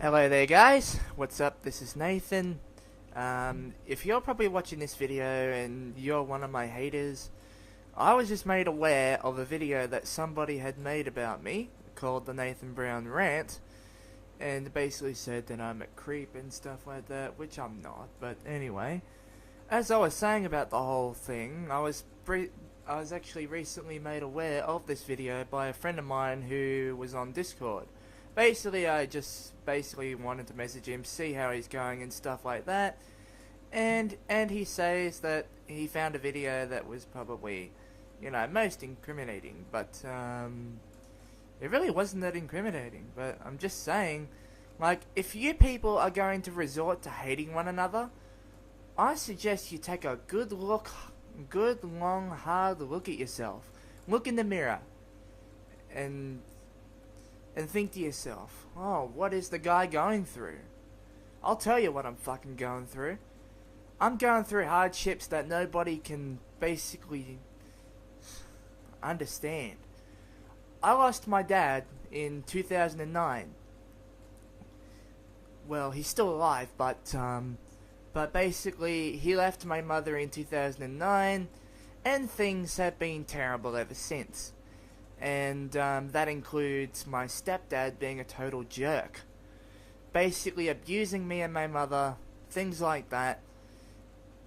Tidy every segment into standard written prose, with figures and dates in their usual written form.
Hello there guys, what's up? This is Nathan. If you're probably watching this video and you're one of my haters, I was just made aware of a video that somebody had made about me called the Nathan Brown Rant, and basically said that I'm a creep and stuff like that, which I'm not. But anyway, as I was saying about the whole thing, I was actually recently made aware of this video by a friend of mine who was on Discord. Basically, I just wanted to message him, see how he's going and stuff like that. And he says that he found a video that was probably, most incriminating. But, it really wasn't that incriminating. But I'm just saying, if you people are going to resort to hating one another, I suggest you take a good, long, hard look at yourself. Look in the mirror. And think to yourself, oh, what is the guy going through? I'll tell you what I'm fucking going through. I'm going through hardships that nobody can basically understand. I lost my dad in 2009. Well, he's still alive, but basically he left my mother in 2009, and things have been terrible ever since. And that includes my stepdad being a total jerk. Basically abusing me and my mother, things like that.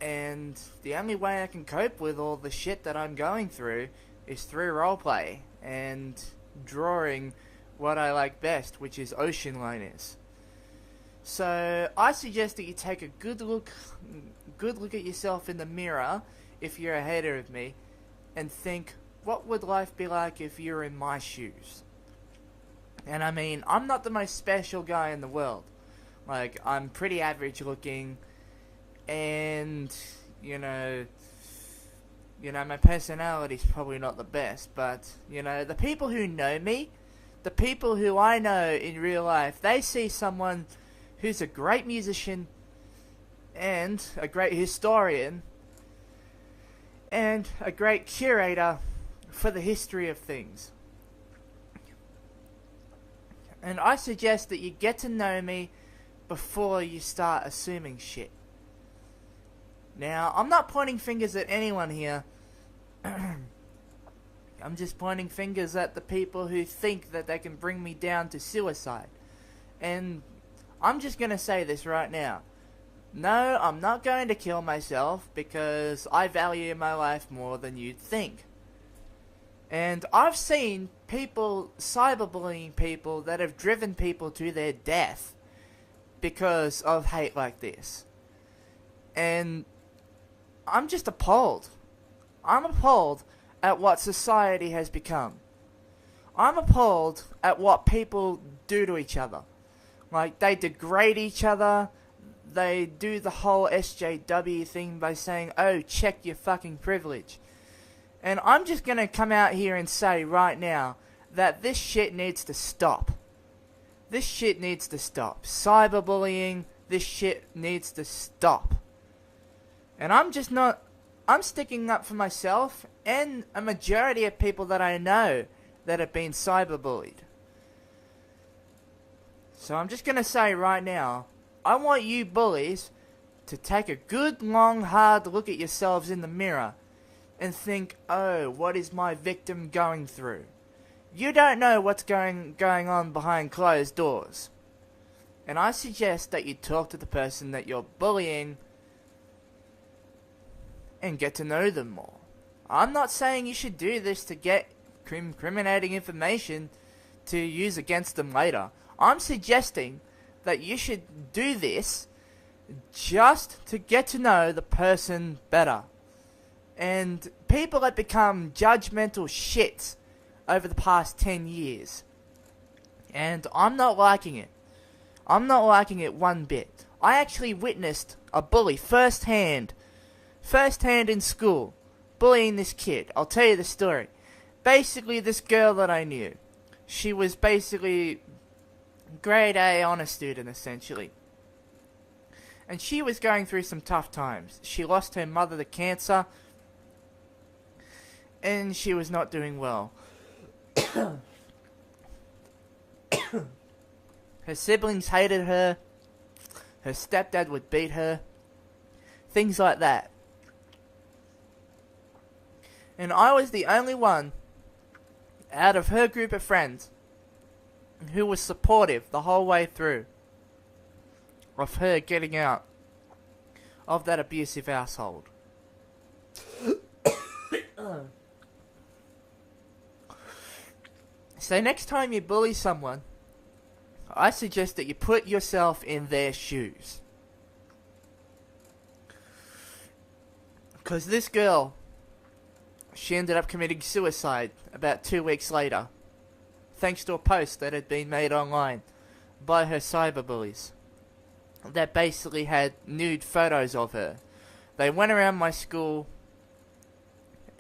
And the only way I can cope with all the shit that I'm going through is through roleplay and drawing what I like best, which is ocean liners. So I suggest that you take a good look at yourself in the mirror if you're a hater of me, and think, what would life be like if you were in my shoes? And I mean, I'm not the most special guy in the world. I'm pretty average looking, and, my personality's probably not the best, but, the people who know me, the people who I know in real life, they see someone who's a great musician, and a great historian, and a great curator for the history of things. And I suggest that you get to know me before you start assuming shit. Now, I'm not pointing fingers at anyone here. I'm just pointing fingers at the people who think that they can bring me down to suicide. And I'm just gonna say this right now. No, I'm not going to kill myself, because I value my life more than you'd think. And I've seen people cyberbullying people that have driven people to their death because of hate like this. And I'm just appalled. I'm appalled at what society has become. I'm appalled at what people do to each other. They degrade each other. They do the whole SJW thing by saying, oh, check your fucking privilege. And I'm just going to come out here and say right now that this shit needs to stop. This shit needs to stop. Cyberbullying, this shit needs to stop. And I'm sticking up for myself and a majority of people that I know that have been cyberbullied. So I'm just going to say right now, I want you bullies to take a good, long, hard look at yourselves in the mirror and think, oh, what is my victim going through? You don't know what's going on behind closed doors. And I suggest that you talk to the person that you're bullying and get to know them more. I'm not saying you should do this to get incriminating information to use against them later. I'm suggesting that you should do this just to get to know the person better. And people have become judgmental shits over the past 10 years. And I'm not liking it. I'm not liking it one bit. I actually witnessed a bully firsthand in school, bullying this kid. I'll tell you the story. Basically, this girl that I knew, she was basically grade A honor student, essentially. And she was going through some tough times. She lost her mother to cancer, and she was not doing well. Her siblings hated her. Her stepdad would beat her. Things like that. And I was the only one out of her group of friends who was supportive the whole way through of her getting out of that abusive household. So next time you bully someone, I suggest that you put yourself in their shoes. Because this girl, she ended up committing suicide about 2 weeks later, thanks to a post that had been made online by her cyberbullies that basically had nude photos of her. They went around my school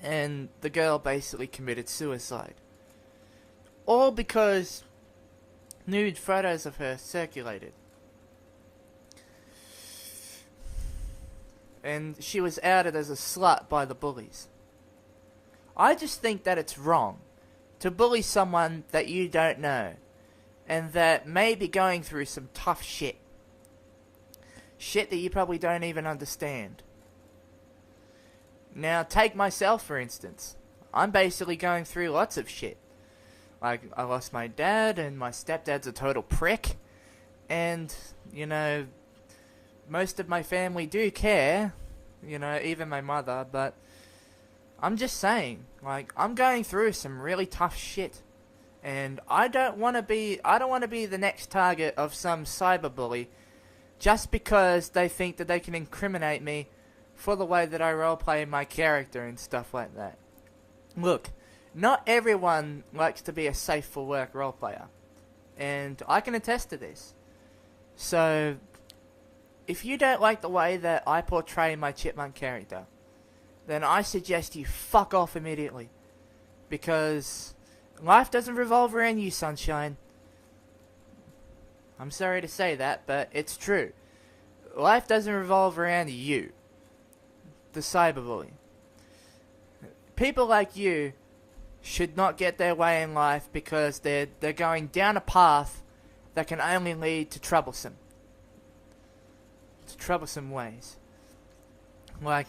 and the girl basically committed suicide. All because nude photos of her circulated. And she was outed as a slut by the bullies. I just think that it's wrong to bully someone that you don't know and that may be going through some tough shit. Shit that you probably don't even understand. Now, take myself for instance. I'm basically going through lots of shit. Like, I lost my dad, and my stepdad's a total prick. And, you know, most of my family do care. You know, even my mother, but I'm just saying, like, I'm going through some really tough shit. And I don't want to be the next target of some cyberbully just because they think that they can incriminate me for the way that I roleplay my character and stuff like that. Look, not everyone likes to be a safe for work roleplayer, and I can attest to this. So, if you don't like the way that I portray my chipmunk character, then I suggest you fuck off immediately, because life doesn't revolve around you, sunshine. I'm sorry to say that, but it's true. Life doesn't revolve around you, the cyberbully. People like you should not get their way in life because they're going down a path that can only lead to troublesome ways. Like,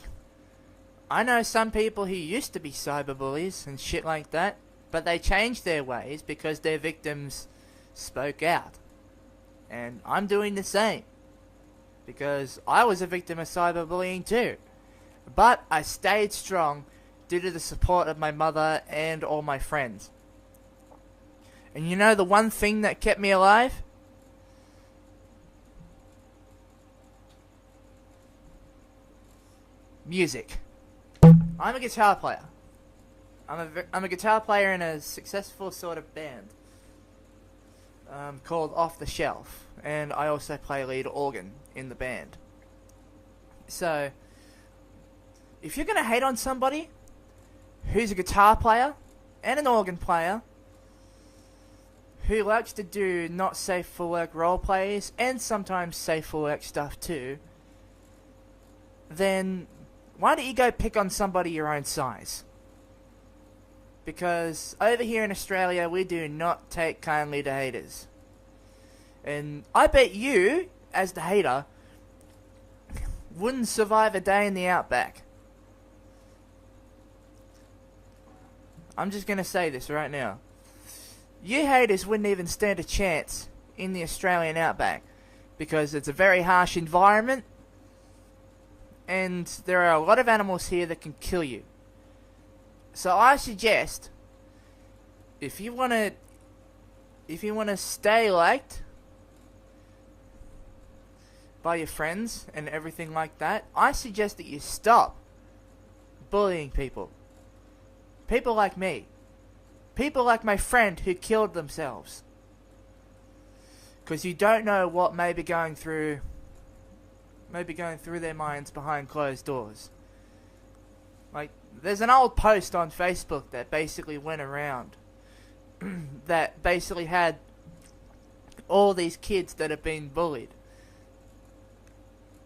I know some people who used to be cyberbullies and shit like that, but they changed their ways because their victims spoke out. And I'm doing the same, because I was a victim of cyberbullying too. But I stayed strong due to the support of my mother and all my friends. And you know the one thing that kept me alive? Music. I'm a guitar player. I'm a guitar player in a successful sort of band called Off the Shelf, and I also play lead organ in the band. So, if you're gonna hate on somebody who's a guitar player and an organ player who likes to do not safe for work role plays and sometimes safe for work stuff too, then why don't you go pick on somebody your own size? Because over here in Australia, we do not take kindly to haters. And I bet you, as the hater, wouldn't survive a day in the outback. I'm just going to say this right now. You haters wouldn't even stand a chance in the Australian outback, because it's a very harsh environment, and there are a lot of animals here that can kill you. So I suggest, if you want to stay liked by your friends and everything like that, I suggest that you stop bullying people. People like me. People like my friend who killed themselves. Because you don't know what may be going through their minds behind closed doors. Like, there's an old post on Facebook that basically went around that basically had all these kids that have been bullied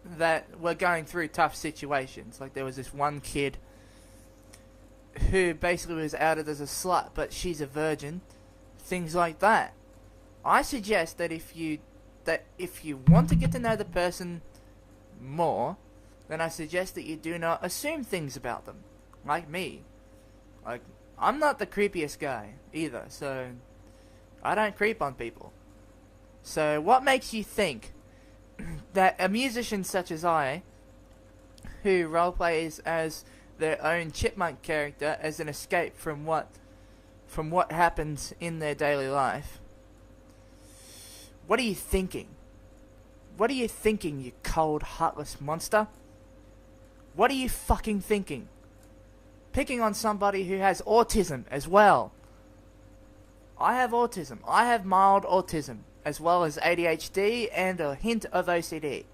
that were going through tough situations. Like, there was this one kid who basically was outed as a slut, but she's a virgin. Things like that. I suggest that if you want to get to know the person more, then I suggest that you do not assume things about them. Like me. Like, I'm not the creepiest guy either, so I don't creep on people. So what makes you think that a musician such as I, who roleplays as their own chipmunk character as an escape from what happens in their daily life, what are you thinking? What are you thinking, you cold, heartless monster? What are you fucking thinking? Picking on somebody who has autism as well. I have autism. I have mild autism, as well as ADHD and a hint of OCD.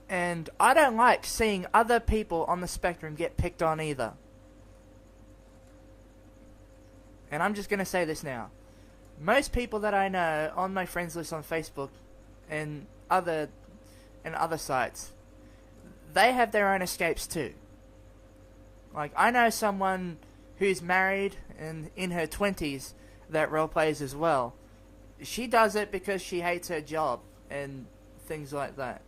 And I don't like seeing other people on the spectrum get picked on either. And I'm just going to say this now. Most people that I know on my friends list on Facebook and other sites, they have their own escapes too. Like, I know someone who's married and in her 20s that roleplays as well. She does it because she hates her job and things like that.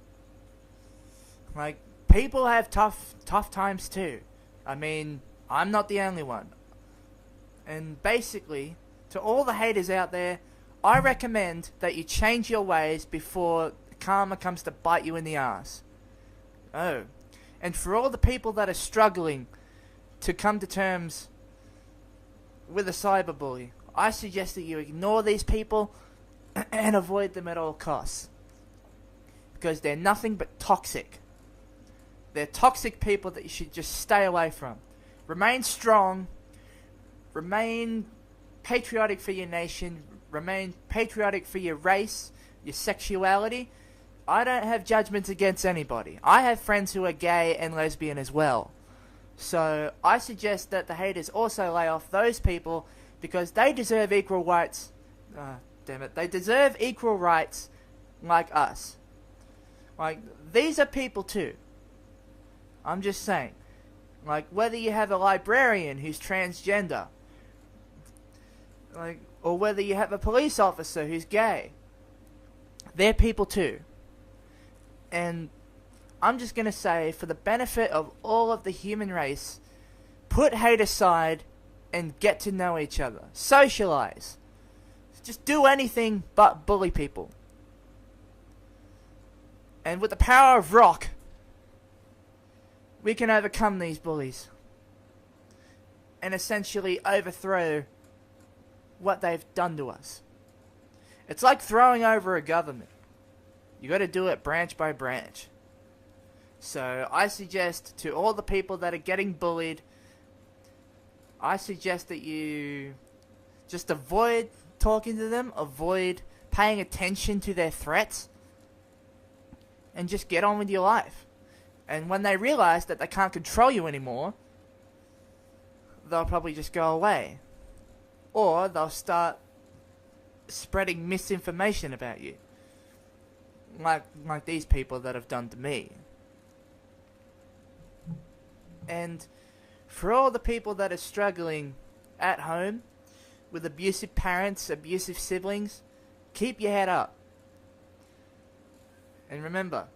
Like, people have tough times too. I mean, I'm not the only one. And basically, to all the haters out there, I recommend that you change your ways before karma comes to bite you in the ass. Oh, and for all the people that are struggling to come to terms with a cyberbully, I suggest that you ignore these people and avoid them at all costs. Because they're nothing but toxic. They're toxic people that you should just stay away from. Remain strong. Remain patriotic for your nation. Remain patriotic for your race, your sexuality. I don't have judgments against anybody. I have friends who are gay and lesbian as well. So I suggest that the haters also lay off those people because they deserve equal rights. They deserve equal rights like us. Like, these are people too. I'm just saying. Like, whether you have a librarian who's transgender, like, or whether you have a police officer who's gay, they're people too. And I'm just going to say, for the benefit of all of the human race, put hate aside and get to know each other. Socialize. Just do anything but bully people. And with the power of rock, we can overcome these bullies and essentially overthrow what they've done to us. It's like throwing over a government. You got to do it branch by branch. So I suggest to all the people that are getting bullied, I suggest that you just avoid talking to them, avoid paying attention to their threats, and just get on with your life. And when they realize that they can't control you anymore, they'll probably just go away. Or they'll start spreading misinformation about you. Like these people that have done to me. And for all the people that are struggling at home with abusive parents, abusive siblings, keep your head up. And remember,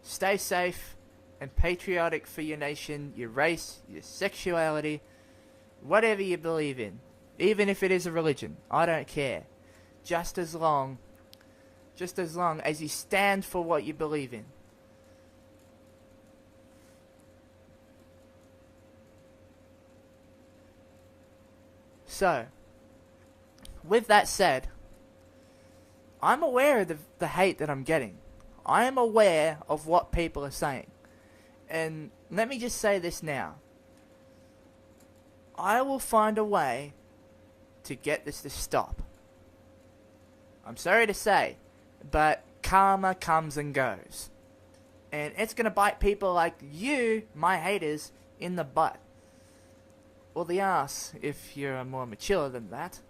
stay safe and patriotic for your nation, your race, your sexuality, whatever you believe in. Even if it is a religion, I don't care. Just as long as you stand for what you believe in. So, with that said, I'm aware of the hate that I'm getting. I am aware of what people are saying. And let me just say this now. I will find a way to get this to stop. I'm sorry to say, but karma comes and goes. And it's going to bite people like you, my haters, in the butt. Or the ass, if you're more mature than that.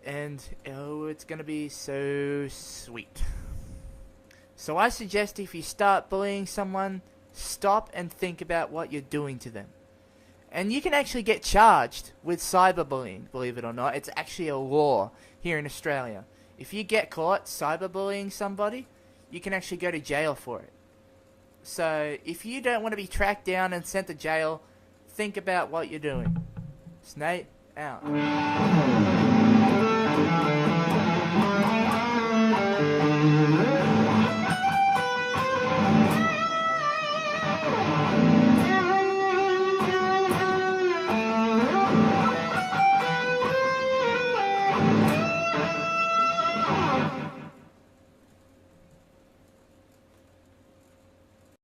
And, oh, it's going to be so sweet. So I suggest if you start bullying someone, stop and think about what you're doing to them. And you can actually get charged with cyberbullying, believe it or not. It's actually a law here in Australia. If you get caught cyberbullying somebody, you can actually go to jail for it. So, if you don't want to be tracked down and sent to jail, think about what you're doing. Snake out.